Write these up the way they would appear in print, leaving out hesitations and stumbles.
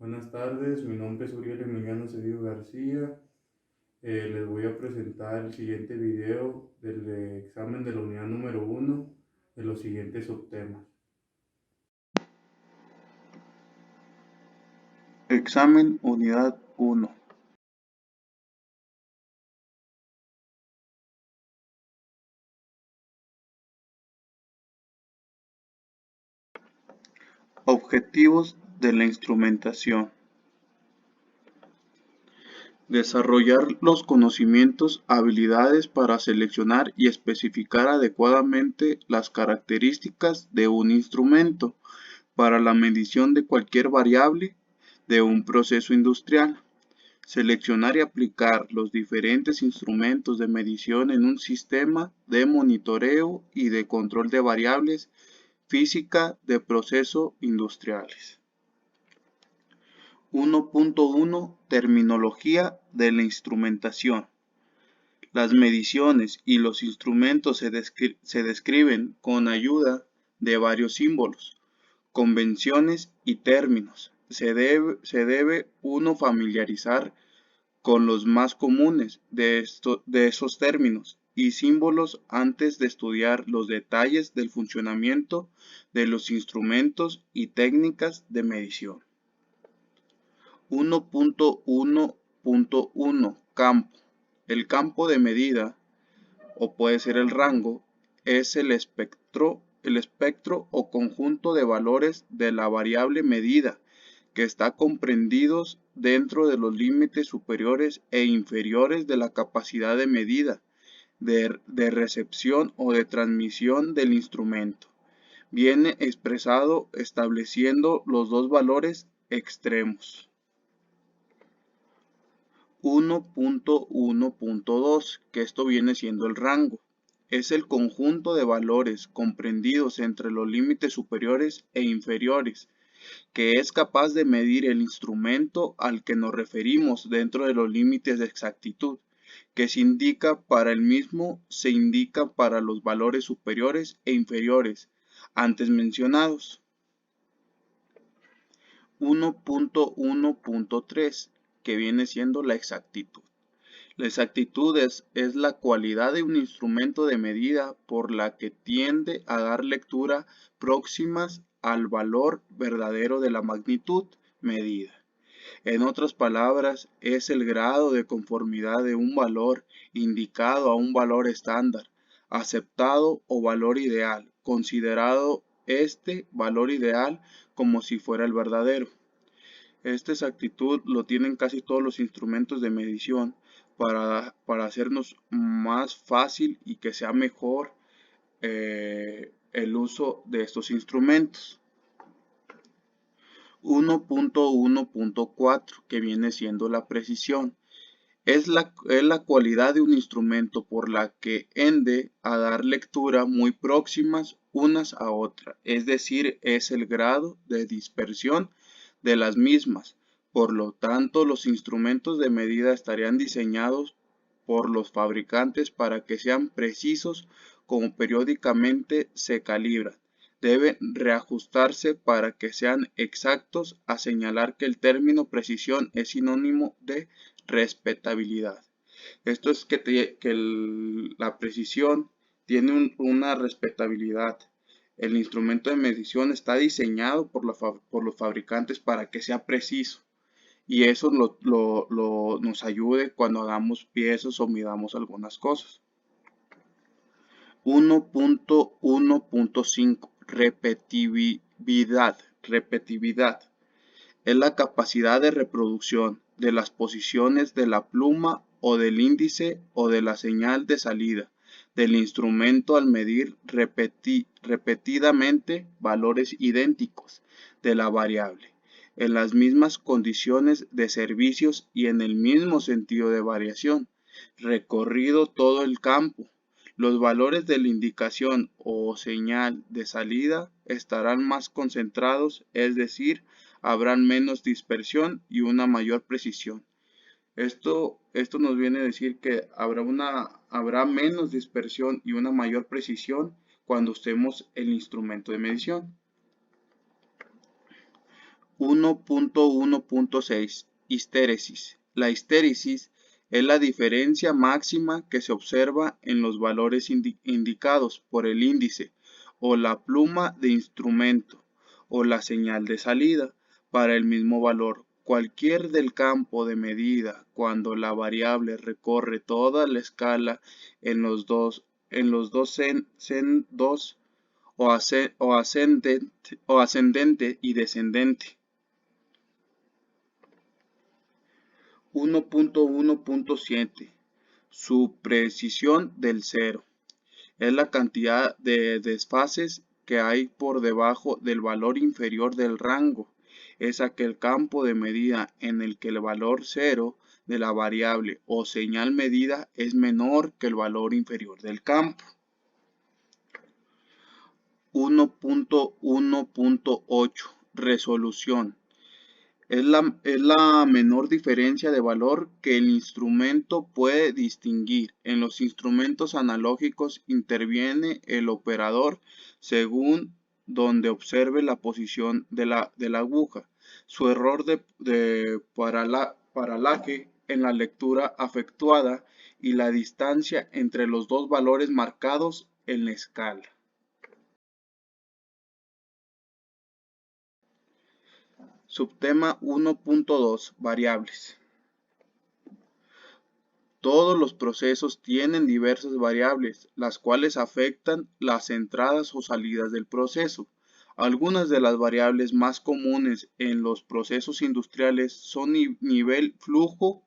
Buenas tardes, mi nombre es Uriel Emiliano Cedillo García. Les voy a presentar el siguiente video del examen de la unidad número 1 de los siguientes subtemas. Examen Unidad 1. Objetivos de la instrumentación. Desarrollar los conocimientos, habilidades para seleccionar y especificar adecuadamente las características de un instrumento para la medición de cualquier variable de un proceso industrial. Seleccionar y aplicar los diferentes instrumentos de medición en un sistema de monitoreo y de control de variables física de proceso industriales. 1.1 Terminología de la instrumentación. Las mediciones y los instrumentos se describen con ayuda de varios símbolos, convenciones y términos. Se debe uno familiarizar con los más comunes de esos términos y símbolos antes de estudiar los detalles del funcionamiento de los instrumentos y técnicas de medición. 1.1.1 Campo. El campo de medida, o puede ser el rango, es el espectro o conjunto de valores de la variable medida que está comprendidos dentro de los límites superiores e inferiores de la capacidad de medida, de recepción o de transmisión del instrumento. Viene expresado estableciendo los dos valores extremos. 1.1.2, que esto viene siendo el rango. Es el conjunto de valores comprendidos entre los límites superiores e inferiores, que es capaz de medir el instrumento al que nos referimos dentro de los límites de exactitud, que se indica para el mismo, se indica para los valores superiores e inferiores antes mencionados. 1.1.3, que viene siendo la exactitud. La exactitud es la cualidad de un instrumento de medida por la que tiende a dar lectura próximas al valor verdadero de la magnitud medida. En otras palabras, es el grado de conformidad de un valor indicado a un valor estándar, aceptado o valor ideal, considerado este valor ideal como si fuera el verdadero. Esta exactitud lo tienen casi todos los instrumentos de medición para hacernos más fácil y que sea mejor el uso de estos instrumentos. 1.1.4, que viene siendo la precisión. Es la cualidad de un instrumento por la que ende a dar lectura muy próximas unas a otras, es decir, es el grado de dispersión de las mismas. Por lo tanto, los instrumentos de medida estarían diseñados por los fabricantes para que sean precisos como periódicamente se calibran. Deben reajustarse para que sean exactos, a señalar que el término precisión es sinónimo de respetabilidad. Esto es que la precisión tiene una respetabilidad. El instrumento de medición está diseñado por los fabricantes para que sea preciso y eso nos ayude cuando hagamos piezas o midamos algunas cosas. 1.1.5 Repetitividad. Es la capacidad de reproducción de las posiciones de la pluma o del índice o de la señal de salida del instrumento al medir repetidamente valores idénticos de la variable, en las mismas condiciones de servicios y en el mismo sentido de variación, recorrido todo el campo. Los valores de la indicación o señal de salida estarán más concentrados, es decir, habrán menos dispersión y una mayor precisión. Esto nos viene a decir que habrá menos dispersión y una mayor precisión cuando usemos el instrumento de medición. 1.1.6 Histéresis. La histéresis es la diferencia máxima que se observa en los valores indicados por el índice o la pluma de instrumento o la señal de salida para el mismo valor cualquier del campo de medida cuando la variable recorre toda la escala en los dos sendos o ascendente y descendente. 1.1.7 Su precisión del cero es la cantidad de desfases que hay por debajo del valor inferior del rango. Es aquel campo de medida en el que el valor cero de la variable o señal medida es menor que el valor inferior del campo. 1.1.8 Resolución es la menor diferencia de valor que el instrumento puede distinguir. En los instrumentos analógicos interviene el operador según donde observe la posición de la aguja. Su error de paralaje en la lectura efectuada y la distancia entre los dos valores marcados en la escala. Subtema 1.2 Variables. Todos los procesos tienen diversas variables, las cuales afectan las entradas o salidas del proceso. Algunas de las variables más comunes en los procesos industriales son nivel, flujo,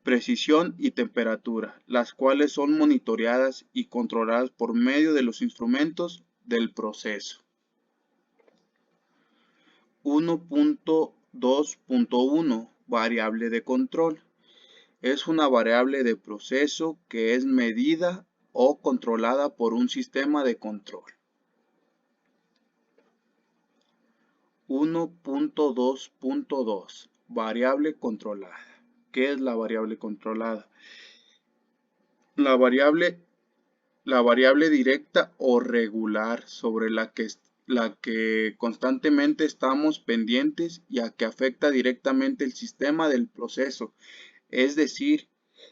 precisión y temperatura, las cuales son monitoreadas y controladas por medio de los instrumentos del proceso. 1.2.1 Variable de control. Es una variable de proceso que es medida o controlada por un sistema de control. 1.2.2 Variable controlada. ¿Qué es la variable controlada? La variable directa o regular sobre la que constantemente estamos pendientes y a que afecta directamente el sistema del proceso, es decir,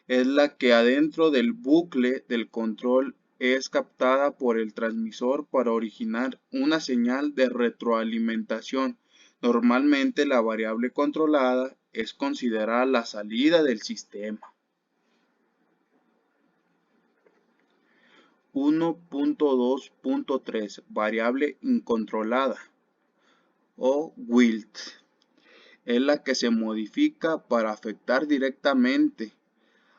es la que adentro del bucle del control es captada por el transmisor para originar una señal de retroalimentación. Normalmente la variable controlada es considerada la salida del sistema. 1.2.3 Variable incontrolada o wilt. Es la que se modifica para afectar directamente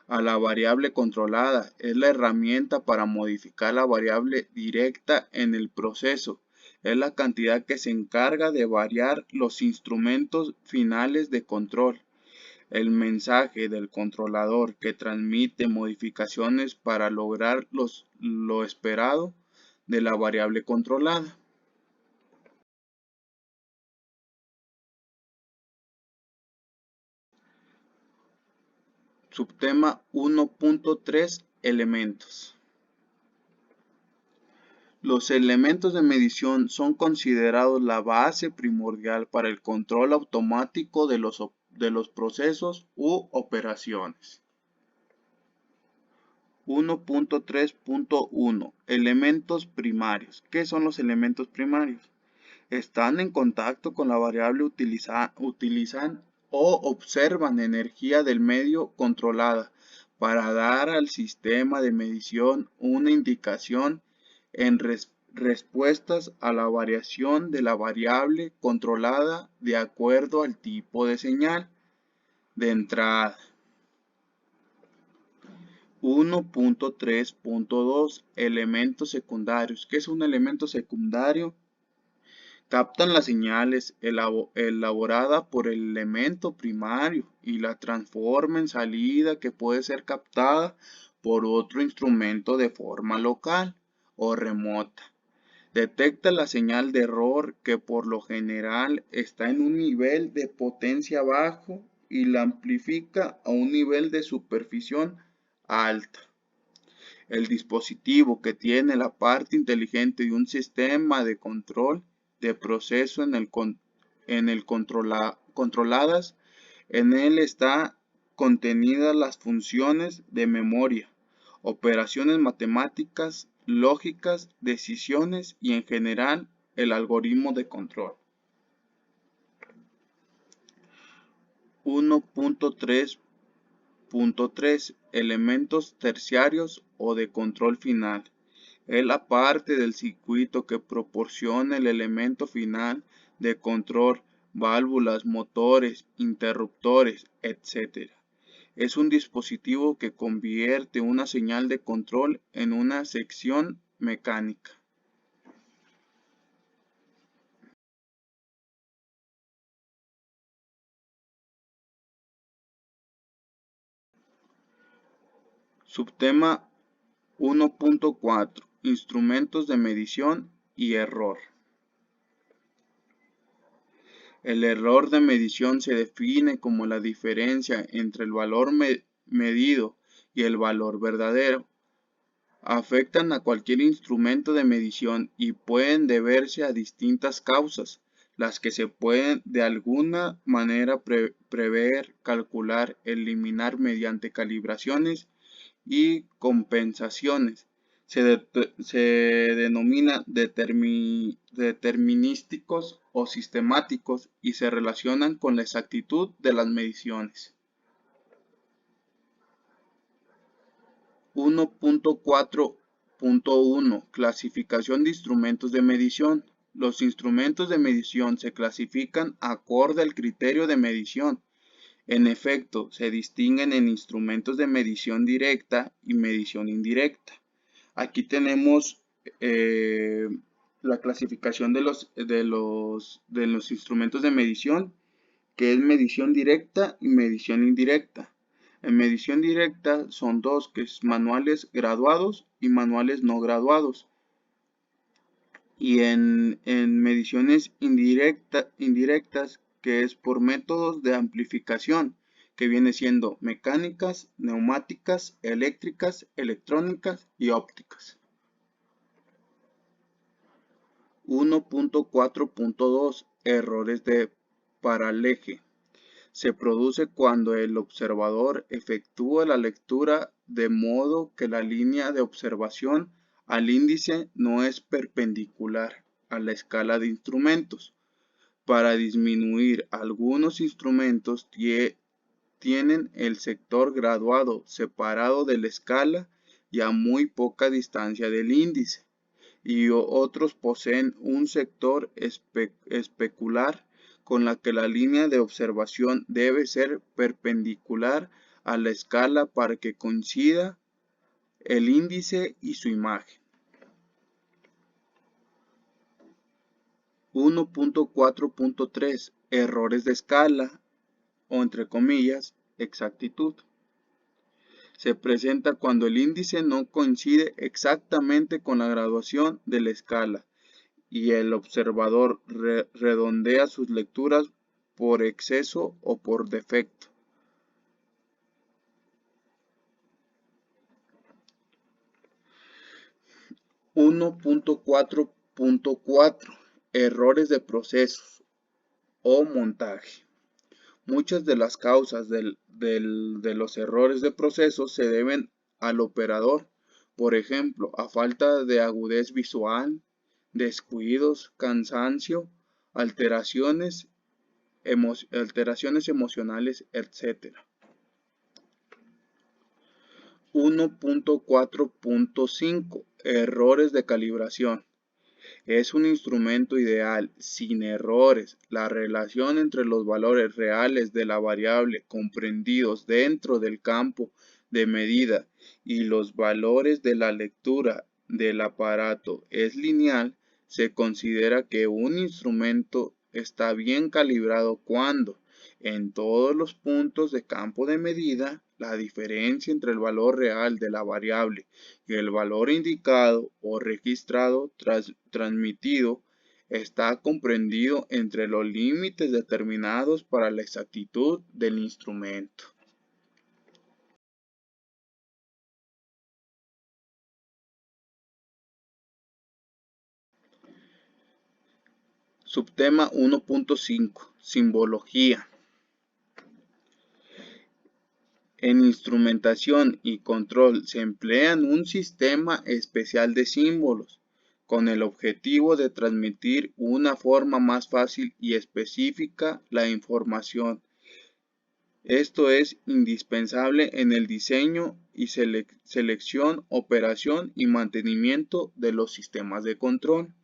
a la variable controlada. Es la herramienta para modificar la variable directa en el proceso. Es la cantidad que se encarga de variar los instrumentos finales de control. El mensaje del controlador que transmite modificaciones para lograr lo esperado de la variable controlada. Subtema 1.3 Elementos. Los elementos de medición son considerados la base primordial para el control automático de los procesos u operaciones. 1.3.1 Elementos primarios. ¿Qué son los elementos primarios? Están en contacto con la variable utilizan o observan energía del medio controlada para dar al sistema de medición una indicación en respuestas a la variación de la variable controlada de acuerdo al tipo de señal de entrada. 1.3.2 Elementos secundarios. ¿Qué es un elemento secundario? Captan las señales elaborada por el elemento primario y la transforma en salida que puede ser captada por otro instrumento de forma local o remota. Detecta la señal de error que por lo general está en un nivel de potencia bajo y la amplifica a un nivel de superficie alta. El dispositivo que tiene la parte inteligente de un sistema de control de proceso en controladas. En él está contenidas las funciones de memoria, operaciones matemáticas, lógicas, decisiones y en general el algoritmo de control. 1.3.3 Elementos terciarios o de control final. Es la parte del circuito que proporciona el elemento final de control, válvulas, motores, interruptores, etc. Es un dispositivo que convierte una señal de control en una sección mecánica. Subtema 1.4 Instrumentos de medición y error. El error de medición se define como la diferencia entre el valor medido y el valor verdadero. Afectan a cualquier instrumento de medición y pueden deberse a distintas causas, las que se pueden de alguna manera prever, calcular, eliminar mediante calibraciones y compensaciones. Se denominan determinísticos o sistemáticos y se relacionan con la exactitud de las mediciones. 1.4.1 Clasificación de instrumentos de medición. Los instrumentos de medición se clasifican acorde al criterio de medición. En efecto, se distinguen en instrumentos de medición directa y medición indirecta. Aquí tenemos la clasificación de los instrumentos de medición, que es medición directa y medición indirecta. En medición directa son dos, que es manuales graduados y manuales no graduados. Y en mediciones indirectas, que es por métodos de amplificación, que viene siendo mecánicas, neumáticas, eléctricas, electrónicas y ópticas. 1.4.2 Errores de paraleje. Se produce cuando el observador efectúa la lectura de modo que la línea de observación al índice no es perpendicular a la escala de instrumentos. Para disminuir, algunos instrumentos tienen el sector graduado separado de la escala y a muy poca distancia del índice, y otros poseen un sector especular con la que la línea de observación debe ser perpendicular a la escala para que coincida el índice y su imagen. 1.4.3 Errores de escala o entre comillas exactitud. Se presenta cuando el índice no coincide exactamente con la graduación de la escala y el observador redondea sus lecturas por exceso o por defecto. 1.4.4 Errores de procesos o montaje. Muchas de las causas de los errores de procesos se deben al operador, por ejemplo, a falta de agudez visual, descuidos, cansancio, alteraciones emocionales, etc. 1.4.5 Errores de calibración. Es un instrumento ideal, sin errores. La relación entre los valores reales de la variable comprendidos dentro del campo de medida y los valores de la lectura del aparato es lineal. Se considera que un instrumento está bien calibrado cuando, en todos los puntos de campo de medida, la diferencia entre el valor real de la variable y el valor indicado o registrado transmitido está comprendido entre los límites determinados para la exactitud del instrumento. Subtema 1.5. Simbología. En instrumentación y control se emplean un sistema especial de símbolos, con el objetivo de transmitir una forma más fácil y específica la información. Esto es indispensable en el diseño y selección, operación y mantenimiento de los sistemas de control.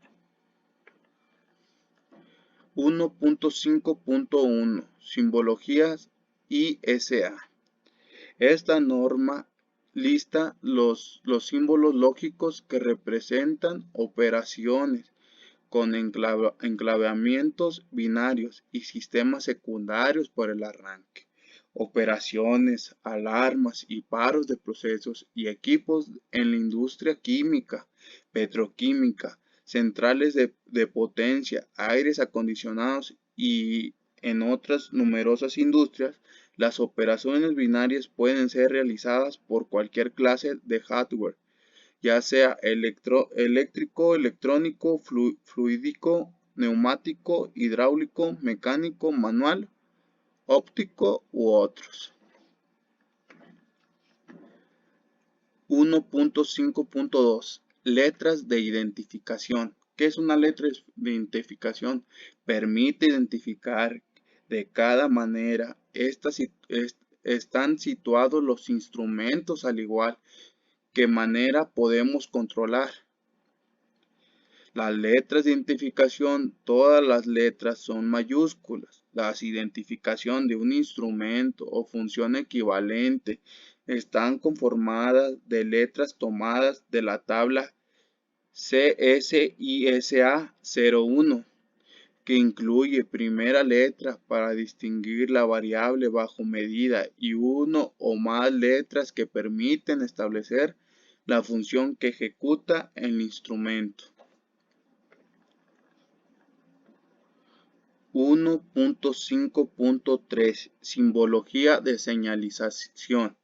1.5.1 Simbologías ISA. Esta norma lista los símbolos lógicos que representan operaciones con enclavamientos binarios y sistemas secundarios por el arranque, operaciones, alarmas y paros de procesos y equipos en la industria química, petroquímica, centrales de potencia, aires acondicionados y en otras numerosas industrias. Las operaciones binarias pueden ser realizadas por cualquier clase de hardware, ya sea eléctrico, electrónico, fluídico, neumático, hidráulico, mecánico, manual, óptico u otros. 1.5.2 Letras de identificación. ¿Qué es una letra de identificación? Permite identificar de cada manera. Están situados los instrumentos al igual que manera podemos controlar. Las letras de identificación, todas las letras son mayúsculas. La identificación de un instrumento o función equivalente están conformadas de letras tomadas de la tabla CSISA 01, que incluye primera letra para distinguir la variable bajo medida y uno o más letras que permiten establecer la función que ejecuta el instrumento. 1.5.3 Simbología de señalización.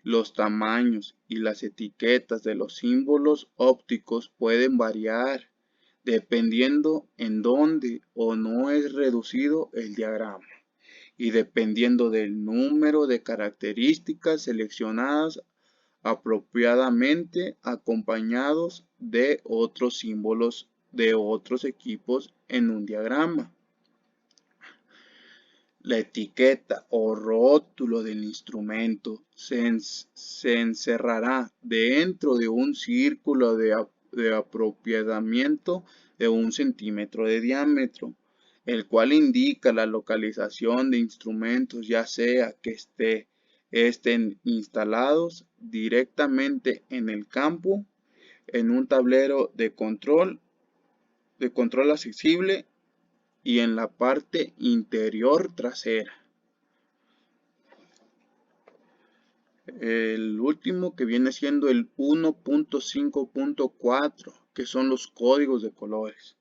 Los tamaños y las etiquetas de los símbolos ópticos pueden variar dependiendo en dónde o no es reducido el diagrama y dependiendo del número de características seleccionadas apropiadamente acompañados de otros símbolos de otros equipos en un diagrama. La etiqueta o rótulo del instrumento se encerrará dentro de un círculo de apropiamiento de 1 centímetro de diámetro, el cual indica la localización de instrumentos, ya sea que estén instalados directamente en el campo, en un tablero de control accesible y en la parte interior trasera. El último que viene siendo el 1.5.4, que son los códigos de colores.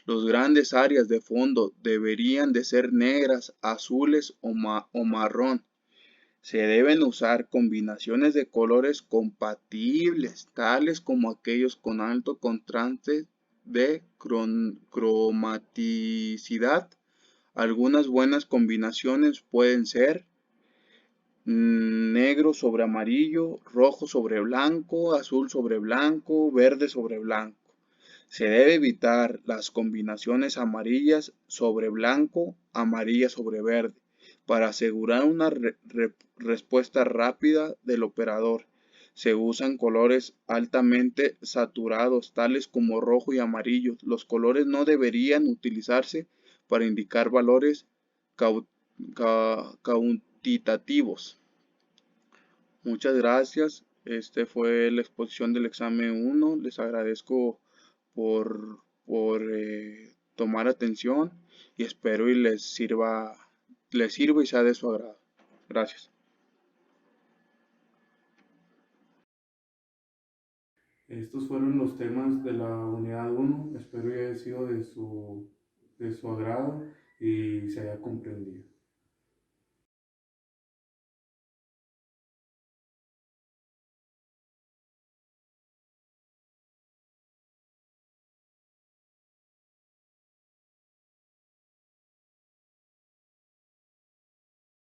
Los grandes áreas de fondo deberían de ser negras, azules o marrón. Se deben usar combinaciones de colores compatibles, tales como aquellos con alto contraste de cromaticidad. Algunas buenas combinaciones pueden ser negro sobre amarillo, rojo sobre blanco, azul sobre blanco, verde sobre blanco. Se debe evitar las combinaciones amarillas sobre blanco, amarilla sobre verde, para asegurar una respuesta rápida del operador. Se usan colores altamente saturados, tales como rojo y amarillo. Los colores no deberían utilizarse para indicar valores cuantitativos. Muchas gracias. Este fue la exposición del examen 1. Les agradezco por tomar atención y espero y les sirva y sea de su agrado. Gracias. Estos fueron los temas de la unidad 1. Espero que haya sido de su agrado y se haya comprendido.